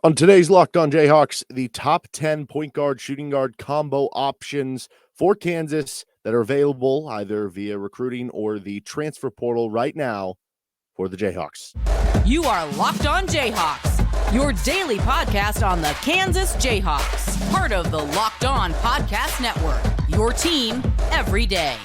On today's Locked On Jayhawks, the top 10 point guard, shooting guard combo options for Kansas that are available either via recruiting or the transfer portal right now for the Jayhawks. You are Locked On Jayhawks, your daily podcast on the Kansas Jayhawks, part of the Locked On Podcast Network, your team every day.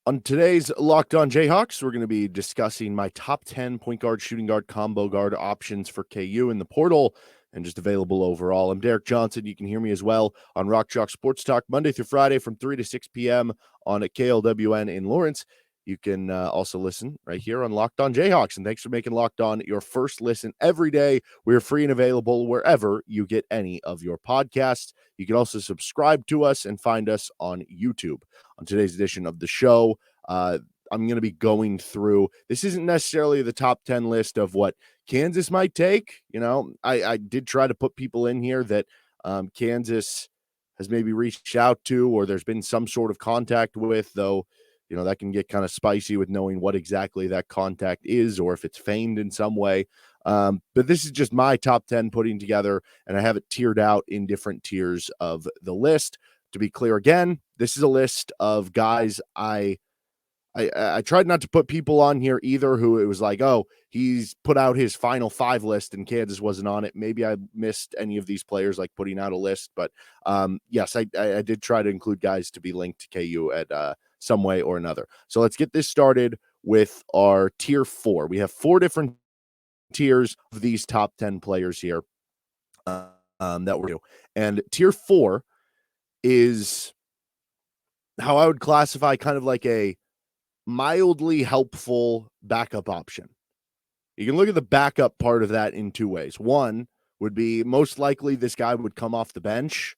On today's Locked On Jayhawks, we're going to be discussing my top 10 point guard, shooting guard, combo guard options for KU in the portal and just available overall. I'm Derek Johnson. You can hear me as well on Rock Chalk Sports Talk Monday through Friday from 3 to 6 p.m. on KLWN in Lawrence. You can also listen right here on Locked On Jayhawks. And thanks for making Locked On your first listen every day. We're free and available wherever you get any of your podcasts. You can also subscribe to us and find us on YouTube. On today's edition of the show, I'm going to be going through, this isn't necessarily the top 10 list of what Kansas might take. You know, I did try to put people in here that Kansas has maybe reached out to or there's been some sort of contact with, though, you know, that can get kind of spicy with knowing what exactly that contact is or if it's feigned in some way. But this is just my top 10 putting together, and I have it tiered out in different tiers of the list. To be clear again, this is a list of guys I tried not to put people on here either who it was like, oh, he's put out his final 5 list and Kansas wasn't on it. Maybe I missed any of these players like putting out a list, but yes, I did try to include guys to be linked to KU at some way or another. So let's get this started with our tier 4. We have 4 different tiers of these top 10 players here that we're doing. And tier 4 is how I would classify kind of like a mildly helpful backup option. You can look at the backup part of that in 2 ways. One would be most likely this guy would come off the bench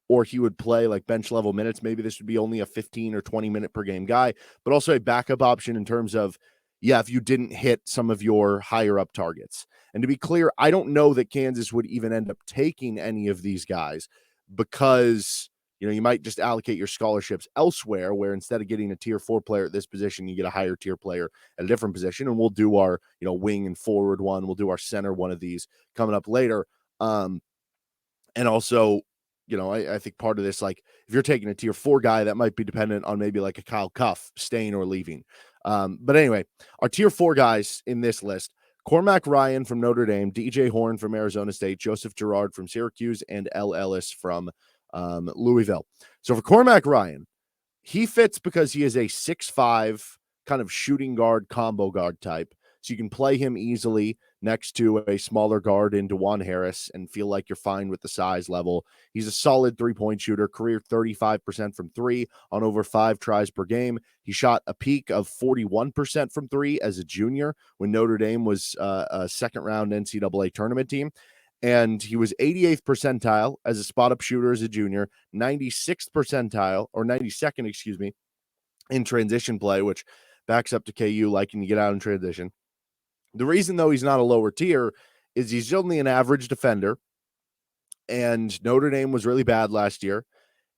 or he would play like bench level minutes. Maybe this would be only a 15 or 20 minute per game guy, but also a backup option in terms of, yeah, if you didn't hit some of your higher up targets. And to be clear, I don't know that Kansas would even end up taking any of these guys because, you know, you might just allocate your scholarships elsewhere where instead of getting a tier 4 player at this position, you get a higher tier player at a different position. And we'll do our, you know, wing and forward one. We'll do our center one of these coming up later. And also, you know, I think part of this, like if you're taking a tier 4 guy, that might be dependent on maybe like a Kyle Cuff staying or leaving. But anyway, our tier 4 guys in this list: Cormac Ryan from Notre Dame, DJ Horn from Arizona State, Joseph Girard from Syracuse, and L. Ellis from Louisville. So for Cormac Ryan, he fits because he is a 6'5" kind of shooting guard, combo guard type. So you can play him easily next to a smaller guard in DeJuan Harris and feel like you're fine with the size level. He's a solid 3-point shooter, career 35% from 3 on over 5 tries per game. He shot a peak of 41% from 3 as a junior when Notre Dame was a second-round NCAA tournament team. And he was 88th percentile as a spot-up shooter as a junior, 96th percentile, or 92nd, excuse me, in transition play, which backs up to KU liking to get out in transition. The reason, though, he's not a lower tier is he's only an average defender, and Notre Dame was really bad last year.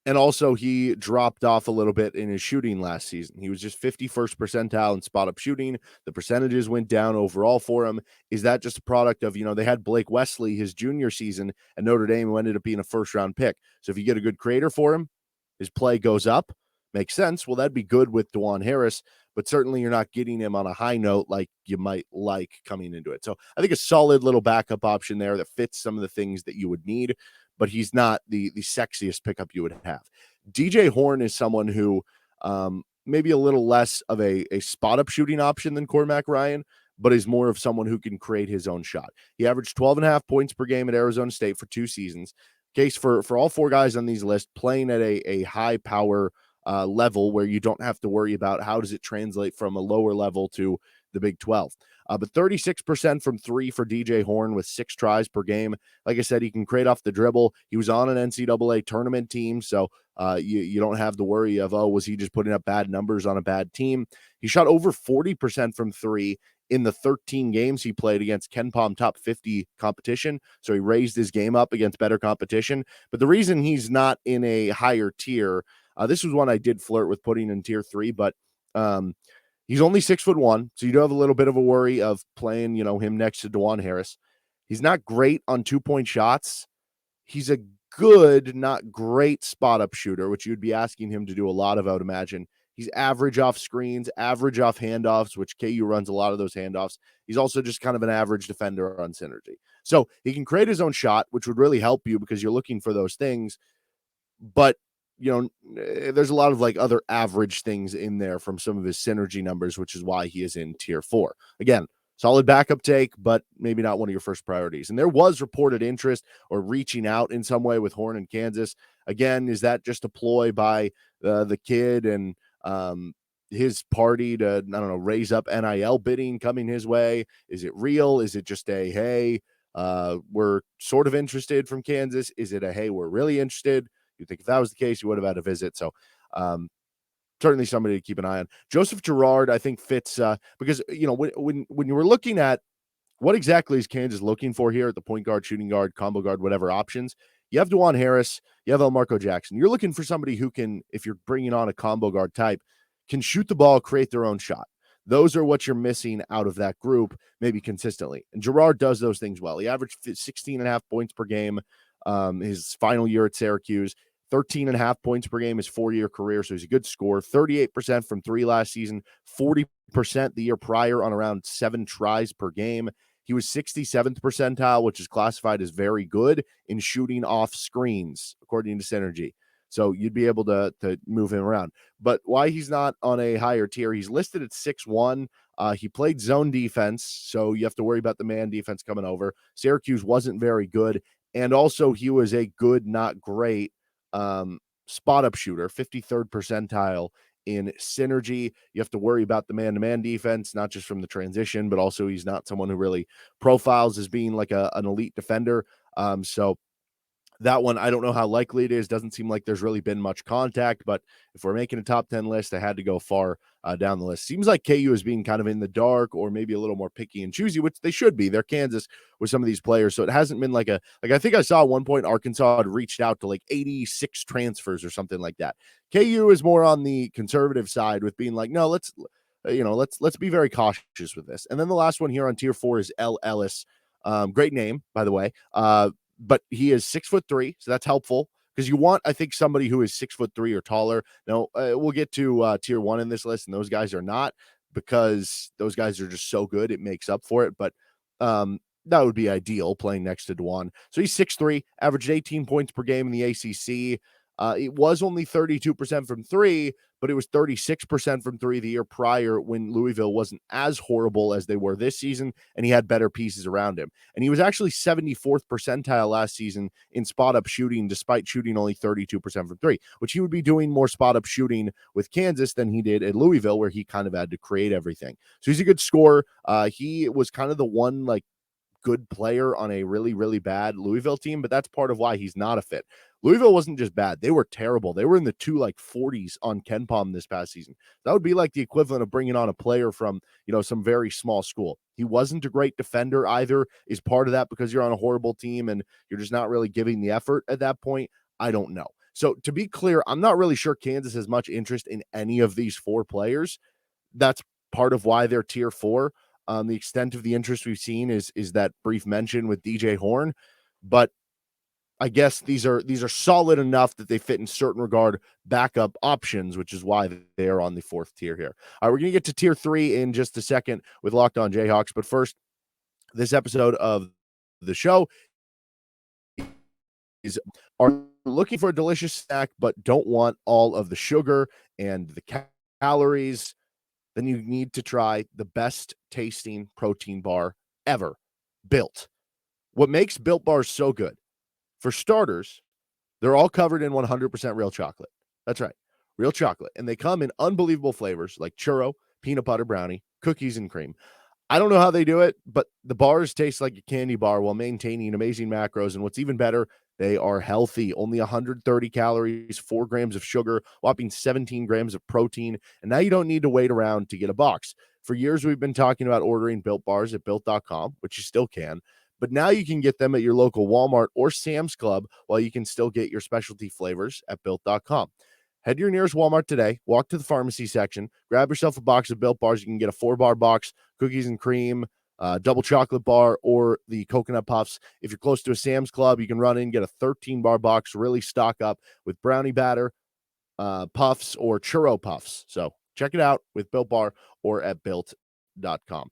And also he dropped off a little bit in his shooting last season. He was just 51st percentile in spot-up shooting. The percentages went down overall for him. Is that just a product of, you know, they had Blake Wesley his junior season and Notre Dame who ended up being a first-round pick. So if you get a good creator for him, his play goes up. Makes sense. Well, that'd be good with DeJuan Harris, but certainly you're not getting him on a high note like you might like coming into it. So I think a solid little backup option there that fits some of the things that you would need, but he's not the sexiest pickup you would have. DJ Horn is someone who maybe a little less of a spot-up shooting option than Cormac Ryan, but is more of someone who can create his own shot. He averaged 12.5 points per game at Arizona State for 2 seasons. Case for all 4 guys on these lists playing at a high power level where you don't have to worry about how does it translate from a lower level to the Big 12. But 36% from 3 for DJ Horn with 6 tries per game. Like I said, he can create off the dribble. He was on an NCAA tournament team, so you don't have the worry of, oh, was he just putting up bad numbers on a bad team? He shot over 40% from 3 in the 13 games he played against KenPom top 50 competition. So he raised his game up against better competition. But the reason he's not in a higher tier This was one I did flirt with putting in tier 3, but he's only 6'1", so you do have a little bit of a worry of playing, him next to DeJuan Harris. He's not great on 2-point shots. He's a good, not great spot-up shooter, which you'd be asking him to do a lot of, I would imagine. He's average off screens, average off handoffs, which KU runs a lot of those handoffs. He's also just kind of an average defender on synergy. So he can create his own shot, which would really help you because you're looking for those things. But, there's a lot of other average things in there from some of his synergy numbers, which is why he is in tier 4. Again, solid backup take, but maybe not one of your first priorities. And there was reported interest or reaching out in some way with Horn and Kansas. Again, is that just a ploy by the kid and his party to, raise up NIL bidding coming his way? Is it real? Is it just a, hey, we're sort of interested from Kansas? Is it a, hey, we're really interested? You think if that was the case, you would have had a visit. So certainly somebody to keep an eye on. Joseph Girard, I think, fits because, when you were looking at what exactly is Kansas looking for here at the point guard, shooting guard, combo guard, whatever options, you have DeJuan Harris, you have Marco Jackson. You're looking for somebody who can, if you're bringing on a combo guard type, can shoot the ball, create their own shot. Those are what you're missing out of that group, maybe consistently. And Girard does those things well. He averaged 16.5 points per game his final year at Syracuse. 13.5 points per game his 4-year career, so he's a good scorer. 38% from 3 last season, 40% the year prior on around 7 tries per game. He was 67th percentile, which is classified as very good in shooting off screens, according to Synergy. So you'd be able to move him around. But why he's not on a higher tier, he's listed at 6'1". He played zone defense, so you have to worry about the man defense coming over. Syracuse wasn't very good, and also he was a good, not great, spot-up shooter, 53rd percentile in Synergy. You have to worry about the man-to-man defense, not just from the transition, but also he's not someone who really profiles as being like an elite defender. So that one, I don't know how likely it is. Doesn't seem like there's really been much contact, but if we're making a top 10 list, I had to go far down the list. Seems like KU is being kind of in the dark or maybe a little more picky and choosy, which they should be. They're Kansas with some of these players. So it hasn't been like I think I saw at one point Arkansas had reached out to like 86 transfers or something like that. KU is more on the conservative side with being like, no, let's be very cautious with this. And then the last one here on tier 4 is L. Ellis. Great name, by the way. But he is 6'3", so that's helpful because you want, I think, somebody who is 6'3" or taller. Now, we'll get to tier 1 in this list, and those guys are not because those guys are just so good. It makes up for it, but that would be ideal playing next to DeJuan. So he's 6'3", averaged 18 points per game in the ACC. It was only 32% from 3, but it was 36% from 3 the year prior when Louisville wasn't as horrible as they were this season, and he had better pieces around him. And he was actually 74th percentile last season in spot-up shooting, despite shooting only 32% from 3, which he would be doing more spot-up shooting with Kansas than he did at Louisville, where he kind of had to create everything. So he's a good scorer. He was kind of the one, good player on a really, really bad Louisville team, but that's part of why he's not a fit. Louisville wasn't just bad. They were terrible. They were in the 40s on KenPom this past season. That would be like the equivalent of bringing on a player from, some very small school. He wasn't a great defender either. Is part of that because you're on a horrible team and you're just not really giving the effort at that point? I don't know. So to be clear, I'm not really sure Kansas has much interest in any of these 4 players. That's part of why they're tier 4. The extent of the interest we've seen is that brief mention with DJ Horn, but I guess these are solid enough that they fit in certain regard backup options, which is why they are on the 4th tier here. All right, we're going to get to tier 3 in just a second with Locked On Jayhawks, but first, this episode of the show are looking for a delicious snack but don't want all of the sugar and the calories. Then you need to try the best tasting protein bar ever, Built. What makes Built bars so good? For starters, they're all covered in 100% real chocolate. That's right, real chocolate. And they come in unbelievable flavors like churro, peanut butter brownie, cookies, and cream. I don't know how they do it, but the bars taste like a candy bar while maintaining amazing macros. And what's even better, they are healthy. Only 130 calories, 4 grams of sugar, whopping 17 grams of protein. And now you don't need to wait around to get a box. For years, we've been talking about ordering Built bars at Built.com, which you still can. But now you can get them at your local Walmart or Sam's Club while you can still get your specialty flavors at Built.com. Head to your nearest Walmart today, walk to the pharmacy section, grab yourself a box of Built Bars. You can get a 4-bar box, cookies and cream, double chocolate bar, or the coconut puffs. If you're close to a Sam's Club, you can run in, get a 13-bar box, really stock up with brownie batter, puffs, or churro puffs. So check it out with Built Bar or at built.com.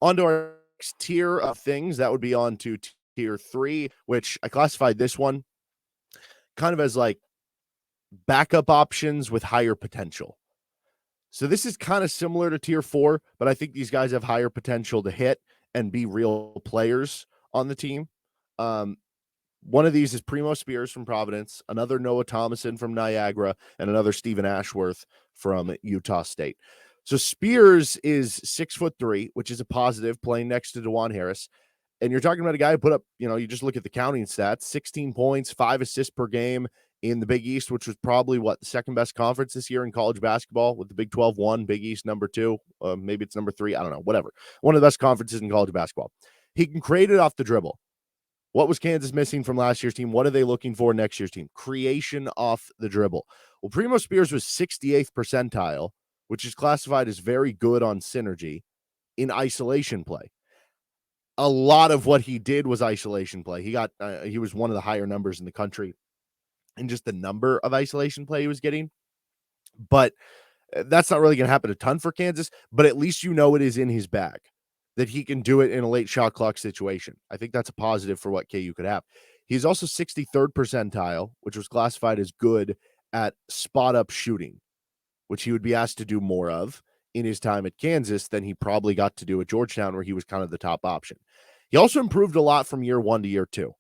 On to our next tier of things. That would be on to tier 3, which I classified this one kind of as like backup options with higher potential. So this is kind of similar to tier 4, but I think these guys have higher potential to hit and be real players on the team. One of these is Primo Spears from Providence, another Noah Thomason from Niagara, and another Stephen Ashworth from Utah State. So Spears is 6'3", which is a positive, playing next to DeJuan Harris. And you're talking about a guy who put up, you just look at the counting stats, 16 points, 5 assists per game in the Big East, which was probably the second best conference this year in college basketball, with the Big 12 1, Big East number 2. Maybe it's number 3. I don't know, whatever. One of the best conferences in college basketball. He can create it off the dribble. What was Kansas missing from last year's team? What are they looking for next year's team? Creation off the dribble. Well, Primo Spears was 68th percentile, which is classified as very good on synergy in isolation play. A lot of what he did was isolation play. He was one of the higher numbers in the country in just the number of isolation play he was getting. But that's not really going to happen a ton for Kansas, but at least it is in his bag, that he can do it in a late shot clock situation. I think that's a positive for what KU could have. He's also 63rd percentile, which was classified as good at spot up shooting, which he would be asked to do more of in his time at Kansas than he probably got to do at Georgetown, where he was kind of the top option. He also improved a lot from year 1 to year 2,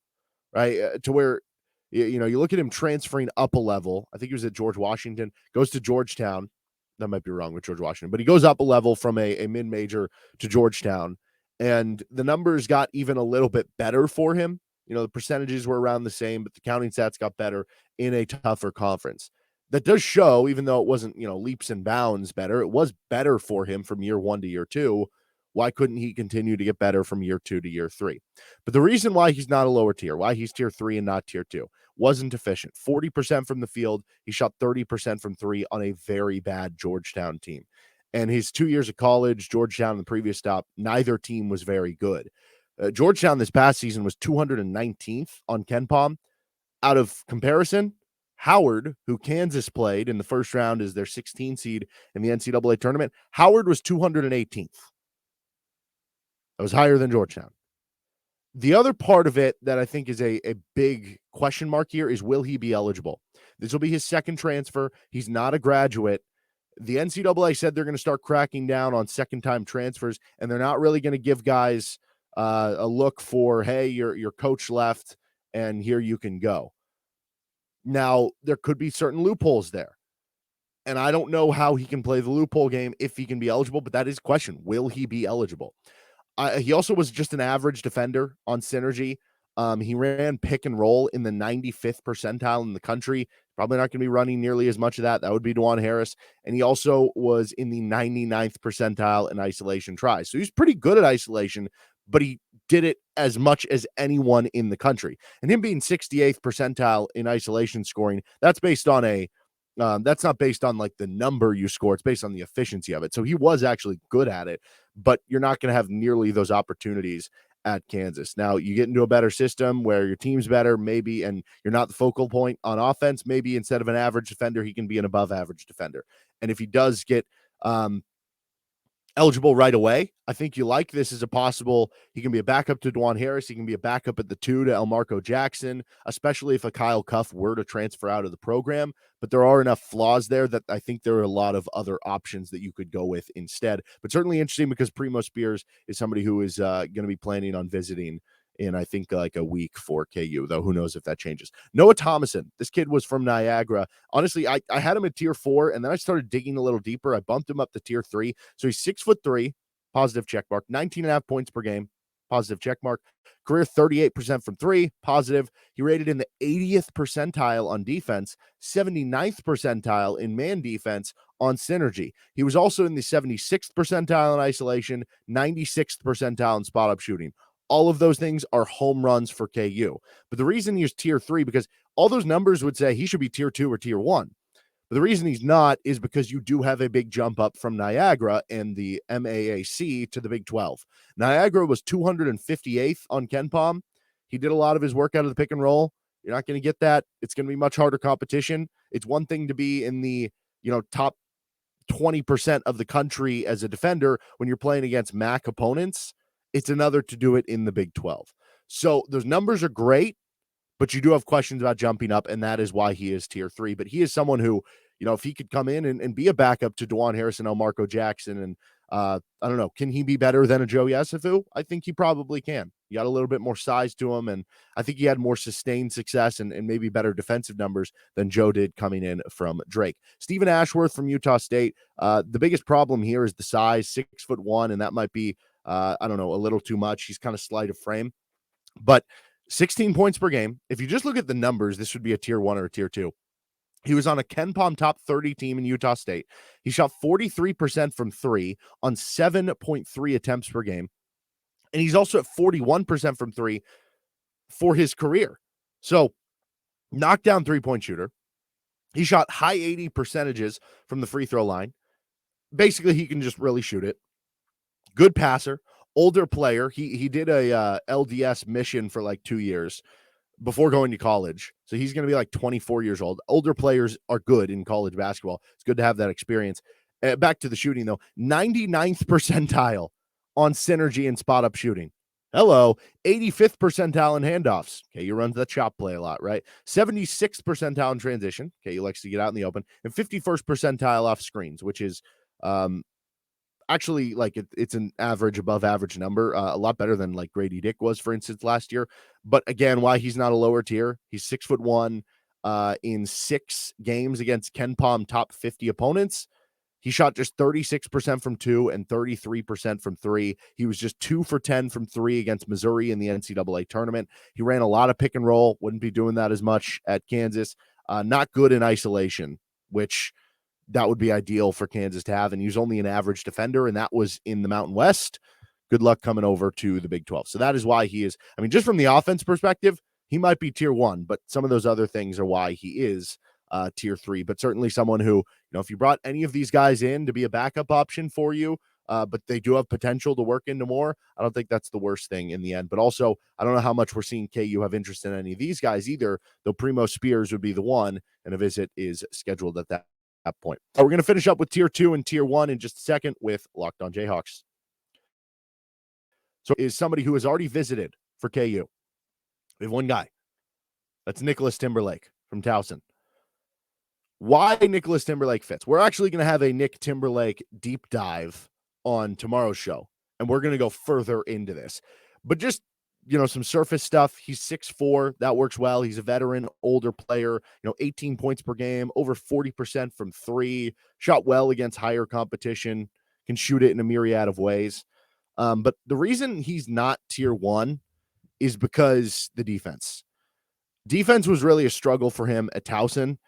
right? To where, you look at him transferring up a level. I think he was at George Washington, goes to Georgetown. That might be wrong with George Washington, but he goes up a level from a mid-major to Georgetown, and the numbers got even a little bit better for him. The percentages were around the same, but the counting stats got better in a tougher conference. That does show, even though it wasn't, leaps and bounds better, it was better for him from year 1 to year 2. Why couldn't he continue to get better from year 2 to year 3? But the reason why he's not a lower tier, why he's tier 3 and not tier 2, wasn't efficient. 40% from the field. He shot 30% from 3 on a very bad Georgetown team. And his 2 years of college, Georgetown, the previous stop, neither team was very good. Georgetown this past season was 219th on KenPom. Out of comparison, Howard, who Kansas played in the first round as their 16 seed in the NCAA tournament, Howard was 218th. That was higher than Georgetown. The other part of it that I think is a big question mark here is, will he be eligible? This will be his second transfer. He's not a graduate. The NCAA said they're going to start cracking down on second-time transfers, and they're not really going to give guys a look for, hey, your coach left, and here you can go. Now, there could be certain loopholes there, and I don't know how he can play the loophole game if he can be eligible, but that is a question. Will he be eligible? He also was just an average defender on synergy. He ran pick and roll in the 95th percentile in the country. Probably not going to be running nearly as much of that. That would be DeJuan Harris. And he also was in the 99th percentile in isolation tries. So he's pretty good at isolation, but he did it as much as anyone in the country. And him being 68th percentile in isolation scoring, that's based on that's not based on like the number you score. It's based on the efficiency of it. So he was actually good at it, but you're not going to have nearly those opportunities at Kansas. Now you get into a better system where your team's better, maybe, and you're not the focal point on offense. Maybe instead of an average defender, he can be an above average defender. And if he does get eligible right away, I think you like this as a possible. He can be a backup to DeJuan Harris. He can be a backup at the 2 to Elmarco Jackson, especially if a Kyle Cuff were to transfer out of the program. But there are enough flaws there that I think there are a lot of other options that you could go with instead. But certainly interesting because Primo Spears is somebody who is going to be planning on visiting in, I think, like a week for KU, though who knows if that changes. Noah Thomason, this kid was from Niagara. Honestly, I had him at tier 4, and then I started digging a little deeper. I bumped him up to tier 3. So he's 6'3", positive check mark, 19.5 points per game, positive check mark. Career 38% from 3, positive. He rated in the 80th percentile on defense, 79th percentile in man defense on synergy. He was also in the 76th percentile in isolation, 96th percentile in spot-up shooting. All of those things are home runs for KU. But the reason he's tier 3, because all those numbers would say he should be tier 2 or tier 1. But the reason he's not is because you do have a big jump up from Niagara and the MAAC to the Big 12. Niagara was 258th on KenPom. He did a lot of his work out of the pick and roll. You're not going to get that. It's going to be much harder competition. It's one thing to be in the, top 20% of the country as a defender when you're playing against MAC opponents. It's another to do it in the Big 12. So those numbers are great, but you do have questions about jumping up, and that is why he is tier 3. But he is someone who, if he could come in and be a backup to DeJuan Harrison, Elmarco Jackson, and I don't know, can he be better than a Joe Yesufu? I think he probably can. He got a little bit more size to him, and I think he had more sustained success and maybe better defensive numbers than Joe did coming in from Drake. Stephen Ashworth from Utah State. The biggest problem here is the size, 6'1", and that might be, a little too much. He's kind of slight of frame, but 16 points per game. If you just look at the numbers, this would be a tier 1 or a tier 2. He was on a KenPom top 30 team in Utah State. He shot 43% from 3 on 7.3 attempts per game. And he's also at 41% from 3 for his career. So, knockdown three-point shooter. He shot high 80 percentages from the free throw line. Basically, he can just really shoot it. Good passer, older player. He did a LDS mission for like 2 years before going to college. So he's going to be like 24 years old. Older players are good in college basketball. It's good to have that experience. Back to the shooting, though. 99th percentile on synergy and spot-up shooting. Hello. 85th percentile in handoffs. Okay, you run the chop play a lot, right? 76th percentile in transition. Okay, he likes to get out in the open. And 51st percentile off screens, which is actually like it's an average, above average number, a lot better than like Grady Dick was, for instance, last year. But again, why he's not a lower tier? He's 6'1", in 6 games against KenPom top 50 opponents. He shot just 36% from 2 and 33% from 3. He was just 2 for 10 from 3 against Missouri in the NCAA tournament. He ran a lot of pick and roll. Wouldn't be doing that as much at Kansas. Not good in isolation, which that would be ideal for Kansas to have. And he was only an average defender, and that was in the Mountain West. Good luck coming over to the Big 12. So that is why he is, just from the offense perspective, he might be tier 1, but some of those other things are why he is tier 3. But certainly someone who, if you brought any of these guys in to be a backup option for you, but they do have potential to work into more, I don't think that's the worst thing in the end. But also, I don't know how much we're seeing KU have interest in any of these guys either, though Primo Spears would be the one, and a visit is scheduled at that point. We're going to finish up with tier 2 and tier 1 in just a second with Locked On Jayhawks. So is somebody who has already visited for KU. We have one guy. That's Nicolas Timberlake from Towson. Why Nicolas Timberlake fits. We're actually going to have a Nick Timberlake deep dive on tomorrow's show, and we're going to go further into this. But just, some surface stuff. He's 6'4". That works well. He's a veteran, older player, 18 points per game, over 40% from 3, shot well against higher competition, can shoot it in a myriad of ways. But the reason he's not tier 1 is because the defense. Defense was really a struggle for him at Towson,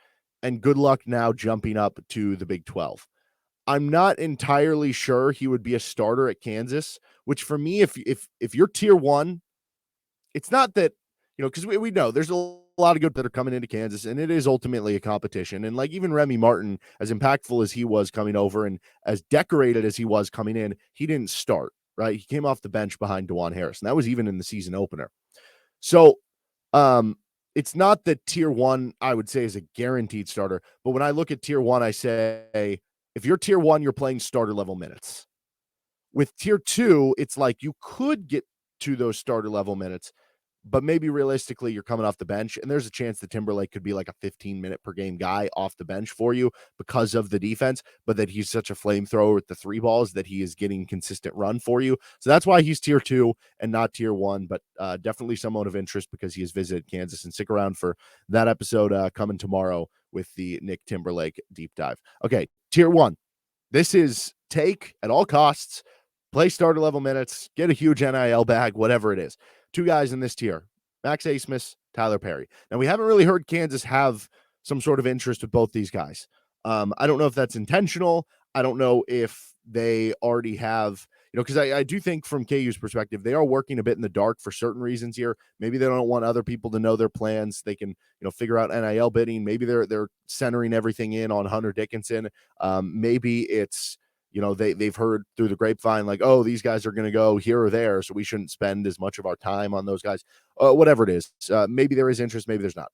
and good luck now jumping up to the Big 12. I'm not entirely sure he would be a starter at Kansas, which for me, if you're tier 1, it's not that, because we know there's a lot of good that are coming into Kansas, and it is ultimately a competition. And like even Remy Martin, as impactful as he was coming over and as decorated as he was coming in, he didn't start, right? He came off the bench behind DeJuan Harrison. That was even in the season opener. So it's not that tier 1, I would say, is a guaranteed starter. But when I look at tier 1, I say, if you're tier 1, you're playing starter level minutes. With tier 2, it's like you could get to those starter level minutes, but maybe realistically you're coming off the bench, and there's a chance that Timberlake could be like a 15-minute per game guy off the bench for you because of the defense, but that he's such a flamethrower with the 3 balls that he is getting consistent run for you. So that's why he's tier 2 and not tier 1, but definitely someone of interest because he has visited Kansas. And stick around for that episode coming tomorrow with the Nick Timberlake deep dive. Okay, tier 1. This is take at all costs, play starter level minutes, get a huge NIL bag, whatever it is. 2 guys in this tier, Max Abmas, Tylor Perry. Now, we haven't really heard Kansas have some sort of interest with both these guys. I don't know if that's intentional. I don't know if they already have, because I do think from KU's perspective, they are working a bit in the dark for certain reasons here. Maybe they don't want other people to know their plans. They can, figure out NIL bidding. Maybe they're centering everything in on Hunter Dickinson. Maybe it's, they've heard through the grapevine, like, oh, these guys are going to go here or there, so we shouldn't spend as much of our time on those guys. Whatever it is. Maybe there is interest, maybe there's not.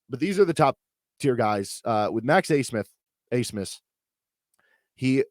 But these are the top tier guys. With Max Abmas, he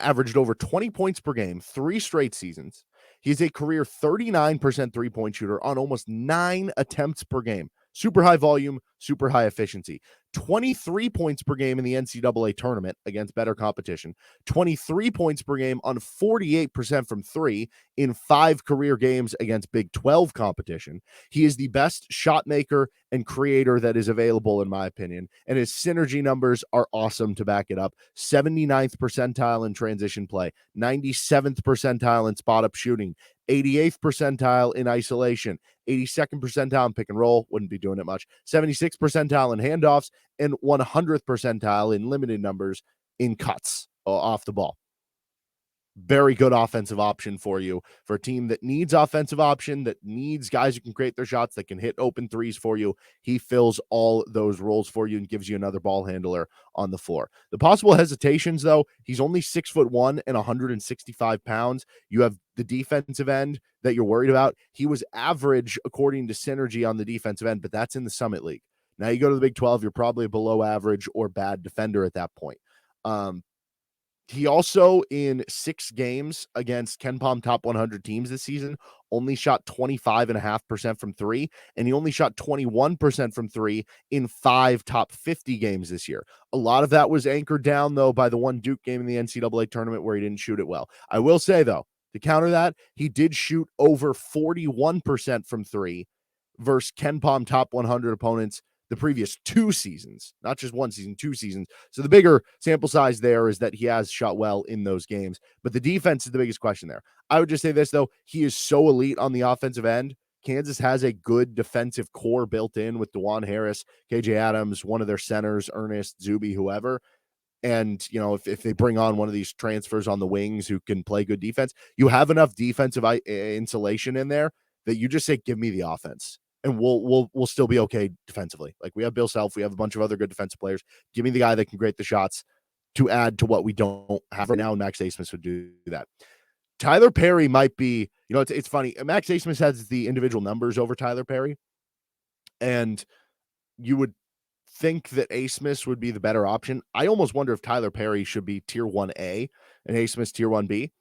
averaged over 20 points per game, 3 straight seasons. He's a career 39% three-point shooter on almost 9 attempts per game. Super high volume, super high efficiency. 23 points per game in the NCAA tournament against better competition. 23 points per game on 48% from 3 in 5 career games against Big 12 competition. He is the best shot maker and creator that is available, in my opinion, and his synergy numbers are awesome to back it up. 79th percentile in transition play, 97th percentile in spot-up shooting, 88th percentile in isolation, 82nd percentile in pick and roll, wouldn't be doing it much, 76th percentile in handoffs, and 100th percentile in limited numbers in cuts off the ball. Very good offensive option for you, for a team that needs offensive option, that needs guys who can create their shots, that can hit open threes for you. He fills all those roles for you and gives you another ball handler on the floor. The possible hesitations, though, he's only 6'1" and 165 pounds. You have the defensive end that you're worried about. He was average according to Synergy on the defensive end, but that's in the Summit League. Now you go to the Big 12, you're probably a below average or bad defender at that point. He also, in 6 games against KenPom top 100 teams this season, only shot 25.5% from 3, and he only shot 21% from 3 in 5 top 50 games this year. A lot of that was anchored down, though, by the one Duke game in the NCAA tournament where he didn't shoot it well. I will say, though, to counter that, he did shoot over 41% from 3 versus KenPom top 100 opponents the previous 2 seasons, not just 1 season, 2 seasons. So the bigger sample size there is that he has shot well in those games, but the defense is the biggest question there. I would just say this, though, he is so elite on the offensive end. Kansas has a good defensive core built in with DeJuan Harris, KJ Adams, one of their centers, Ernest, Zuby, whoever. And, if they bring on one of these transfers on the wings who can play good defense, you have enough defensive insulation in there that you just say, give me the offense. And we'll still be okay defensively. Like, we have Bill Self, we have a bunch of other good defensive players. Give me the guy that can create the shots to add to what we don't have right now. And Max Abmas would do that. Tylor Perry might be, it's funny. Max Abmas has the individual numbers over Tylor Perry, and you would think that Abmas would be the better option. I almost wonder if Tylor Perry should be tier 1A and Abmas tier 1B.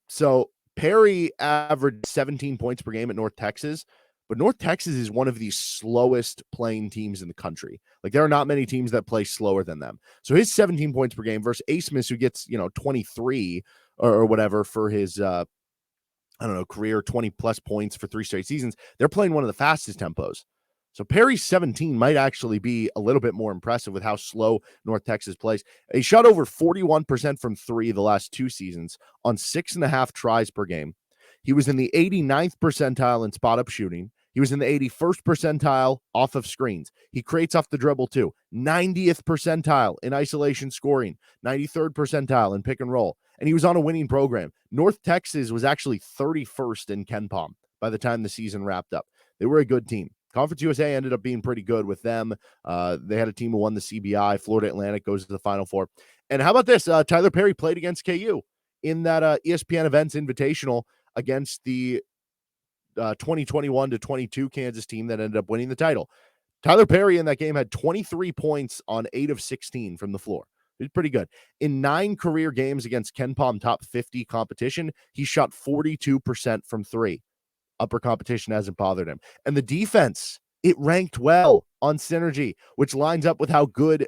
So Perry averaged 17 points per game at North Texas. But North Texas is one of the slowest playing teams in the country. Like, there are not many teams that play slower than them. So his 17 points per game versus Abmas, who gets, 23 or whatever for his, career 20-plus points for 3 straight seasons. They're playing one of the fastest tempos. So Perry's 17 might actually be a little bit more impressive with how slow North Texas plays. He shot over 41% from 3 the last 2 seasons on 6.5 tries per game. He was in the 89th percentile in spot-up shooting. He was in the 81st percentile off of screens. He creates off the dribble too. 90th percentile in isolation scoring. 93rd percentile in pick and roll. And he was on a winning program. North Texas was actually 31st in KenPom by the time the season wrapped up. They were a good team. Conference USA ended up being pretty good with them. They had a team who won the CBI. Florida Atlantic goes to the Final Four. And how about this? Tylor Perry played against KU in that ESPN Events Invitational against the 2021-22 Kansas team that ended up winning the title. Tylor Perry in that game had 23 points on 8 of 16 from the floor. He's pretty good. In 9 career games against KenPom top 50 competition, he shot 42% from 3. Upper competition hasn't bothered him. And the defense, it ranked well on Synergy, which lines up with how good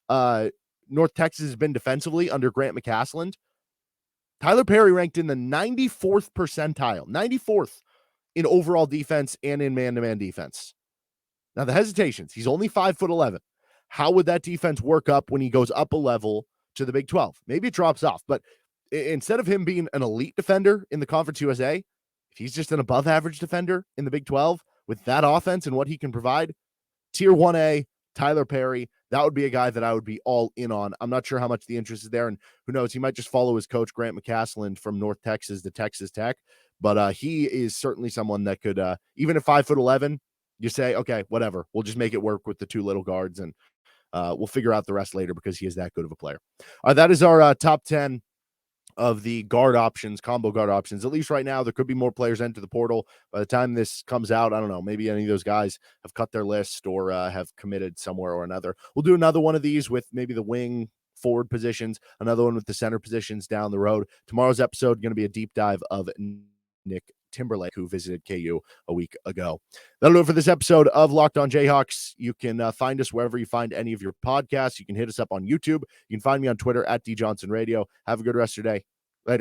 North Texas has been defensively under Grant McCasland. Tylor Perry ranked in the 94th percentile, 94th in overall defense and in man-to-man defense. Now, the hesitations, he's only 5'11". How would that defense work up when he goes up a level to the Big 12? Maybe it drops off, but instead of him being an elite defender in the Conference USA, if he's just an above-average defender in the Big 12 with that offense and what he can provide, Tier 1A, Tylor Perry, that would be a guy that I would be all in on. I'm not sure how much the interest is there, and who knows, he might just follow his coach, Grant McCasland, from North Texas to Texas Tech. But he is certainly someone that could, even at 5'11", you say, okay, whatever. We'll just make it work with the two little guards, and we'll figure out the rest later because he is that good of a player. That is our top 10 of the guard options, combo guard options. At least right now, there could be more players enter the portal. By the time this comes out, I don't know, maybe any of those guys have cut their list or have committed somewhere or another. We'll do another one of these with maybe the wing forward positions, another one with the center positions down the road. Tomorrow's episode going to be a deep dive of Nick Timberlake, who visited KU a week ago. That'll do it for this episode of Locked On Jayhawks. You can find us wherever you find any of your podcasts. You can hit us up on YouTube. You can find me on Twitter at DJohnsonRadio. Have a good rest of your day.